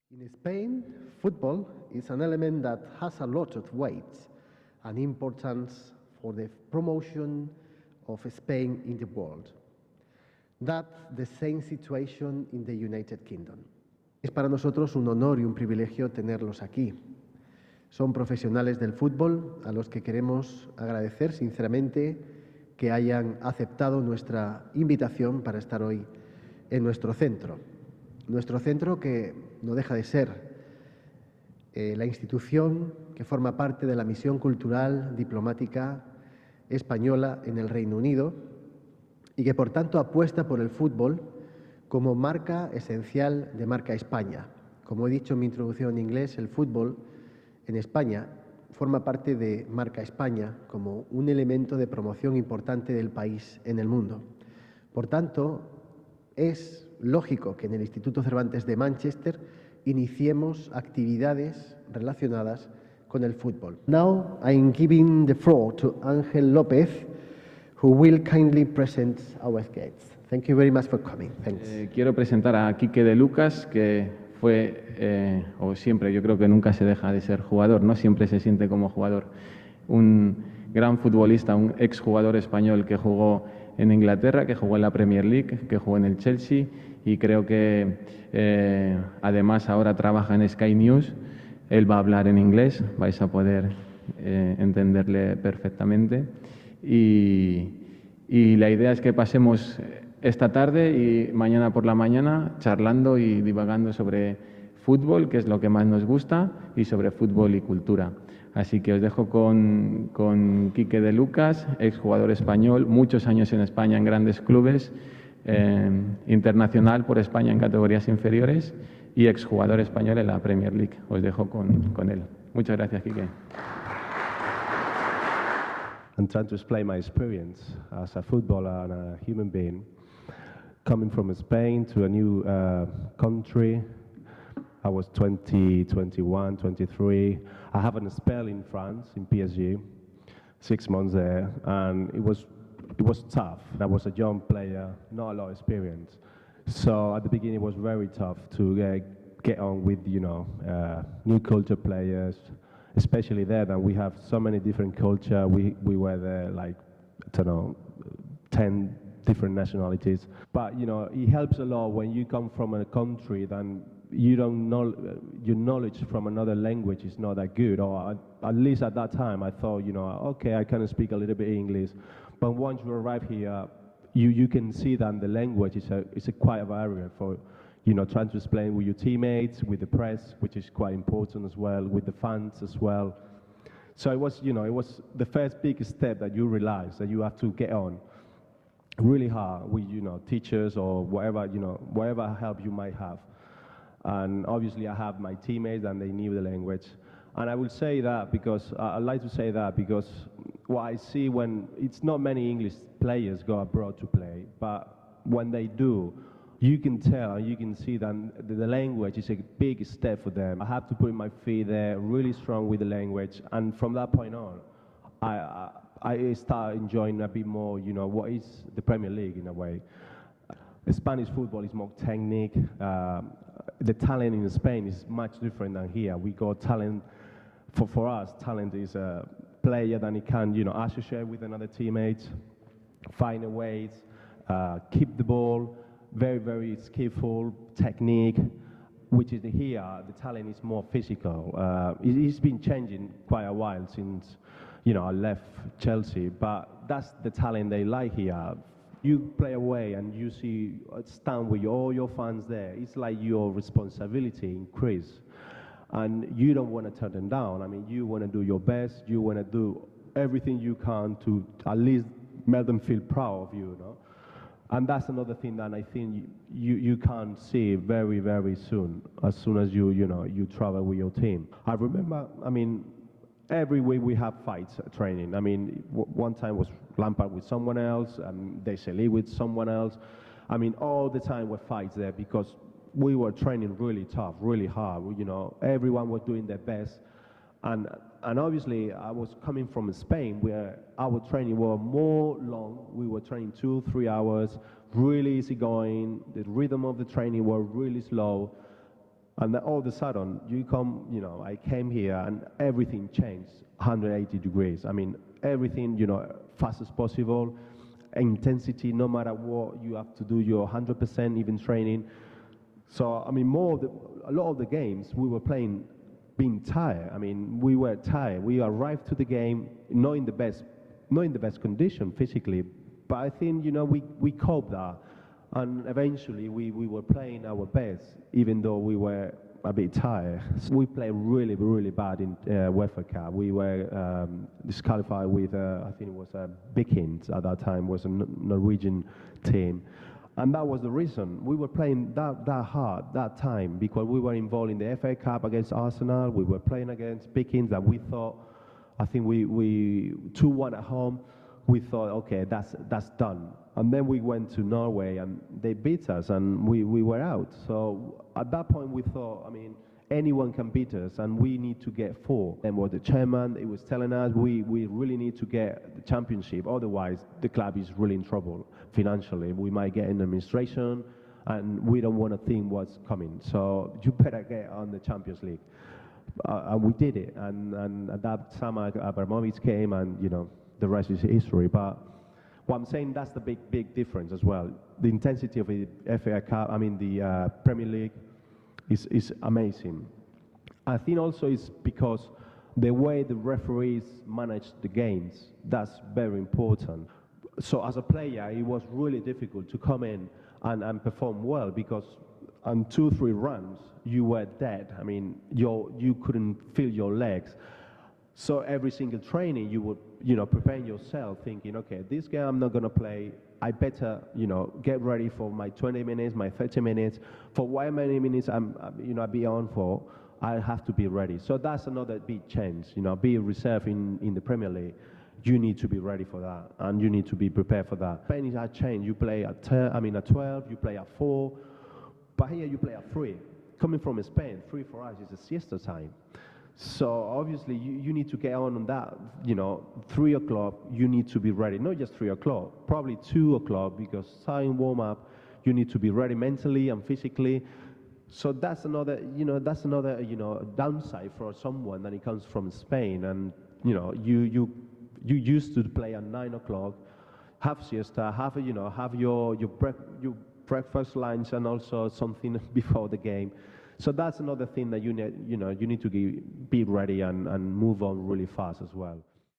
In Spain, football is an element that has a lot of weight and importance for the promotion of Spain in the world. That's the same situation in the United Kingdom. Es para nosotros un honor y un privilegio tenerlos aquí. Son profesionales del fútbol a los que queremos agradecer sinceramente que hayan aceptado nuestra invitación para estar hoy en nuestro centro. Nuestro centro que no deja de ser la institución que forma parte de la misión cultural diplomática española en el Reino Unido y que por tanto apuesta por el fútbol como marca esencial de marca España. Como he dicho en mi introducción en inglés, el fútbol en España forma parte de marca España como un elemento de promoción importante del país en el mundo. Por tanto, es lógico que en el Instituto Cervantes de Mánchester iniciemos actividades relacionadas con el fútbol. Now I'm giving the floor to Ángel López, who will kindly present our guests. Thank you very much for coming. Thanks. Quiero presentar a Quique de Lucas, que fue, o siempre, yo creo que nunca se deja de ser jugador, ¿no? Siempre se siente como jugador. Un gran futbolista, un exjugador español que jugó en Inglaterra, que jugó en la Premier League, que jugó en el Chelsea y creo que además ahora trabaja en Sky News. Él va a hablar en inglés, vais a poder entenderle perfectamente y la idea es que pasemos esta tarde y mañana por la mañana charlando y divagando sobre fútbol, que es lo que más nos gusta, y sobre fútbol y cultura. Así que os dejo con Quique de Lucas, exjugador español, muchos años en España en grandes clubes, internacional por España en categorías inferiores y exjugador español en la Premier League. Os dejo con él. Muchas gracias, Quique. I'm trying to explain my experience as a footballer and a human being. Coming from Spain to a new country, I was 20, 21, 23. I have a spell in France, in PSG, 6 months there, and it was tough. I was a young player, not a lot of experience. So at the beginning it was very tough to get on with, new culture players, especially there that we have so many different culture. We were there like, I don't know, 10 different nationalities. But, it helps a lot when you come from a country then you don't know, your knowledge from another language is not that good, or at least at that time I thought, okay, I can speak a little bit English, but once you arrive here, you can see that the language is a quite a barrier for, trying to explain with your teammates, with the press, which is quite important as well, with the fans as well. So it was, it was the first big step that you realize that you have to get on really hard with, teachers or whatever help you might have. And obviously I have my teammates and they knew the language. And I will say that because, I like to say that because what I see when, it's not many English players go abroad to play, but when they do, you can tell, you can see that the language is a big step for them. I have to put my feet there, really strong with the language, and from that point on, I start enjoying a bit more, what is the Premier League in a way. Spanish football is more technique. The talent in Spain is much different than here. We got talent, for us, talent is a player that he can, associate with another teammates, find a ways, keep the ball, very, very skillful, technique, which is here, the talent is more physical. It's been changing quite a while since, I left Chelsea, but that's the talent they like here. You play away and you see, stand with all your fans there. It's like your responsibility increase. And you don't want to turn them down. I mean, you want to do your best. You want to do everything you can to at least make them feel proud of you, And that's another thing that I think you can see very, very soon as you travel with your team. I remember, every week we have fights training. One time was Lampard with someone else, and Deschamps with someone else. All the time were fights there because we were training really tough, really hard. Everyone was doing their best. And obviously, I was coming from Spain where our training were more long. We were training 2-3 hours, really easy going. The rhythm of the training were really slow. And then all of a sudden, I came here and everything changed 180 degrees. I mean, everything, fast as possible, intensity, no matter what, you have to do your 100% even training. So, I mean, a lot of the games we were playing being tired. I mean, we were tired. We arrived to the game not in the best condition physically, but I think, we coped that. And eventually we were playing our best, even though we were a bit tired. So we played really, really bad in UEFA Cup. We were disqualified with, I think it was Vikings at that time, was a Norwegian team. And that was the reason. We were playing that hard that time because we were involved in the FA Cup against Arsenal. We were playing against Vikings that we thought, I think we 2-1 at home. We thought, okay, that's done. And then we went to Norway and they beat us and we were out. So at that point we thought, I mean, anyone can beat us and we need to get 4. And what the chairman, he was telling us, we really need to get the championship. Otherwise, the club is really in trouble financially. We might get in administration and we don't want to think what's coming. So you better get on the Champions League. And we did it. And at that summer, Abramovich came and, the rest is history. But what I'm saying, that's the big difference as well. The intensity of the FA Cup, the Premier League is amazing. I think also it's because the way the referees manage the games, that's very important. So as a player, it was really difficult to come in and perform well because on 2-3 runs, you were dead. I mean, you couldn't feel your legs. So every single training, you would, preparing yourself, thinking, okay, this game I'm not going to play. I better, get ready for my 20 minutes, my 30 minutes. For how many minutes I'll be on for, I have to be ready. So that's another big change. Be reserved in the Premier League. You need to be ready for that, and you need to be prepared for that. Spain has changed. You play at 12, you play at 4, but here you play at 3. Coming from Spain, 3 for us is a siesta time. So obviously you need to get on that, 3 o'clock, you need to be ready. Not just 3 o'clock, probably 2 o'clock, because starting warm up, you need to be ready mentally and physically. So that's another downside for someone that he comes from Spain. And, you used to play at 9 o'clock, have siesta, have your breakfast, lunch, and also something before the game. So that's another thing that you need to be ready and move on really fast as well.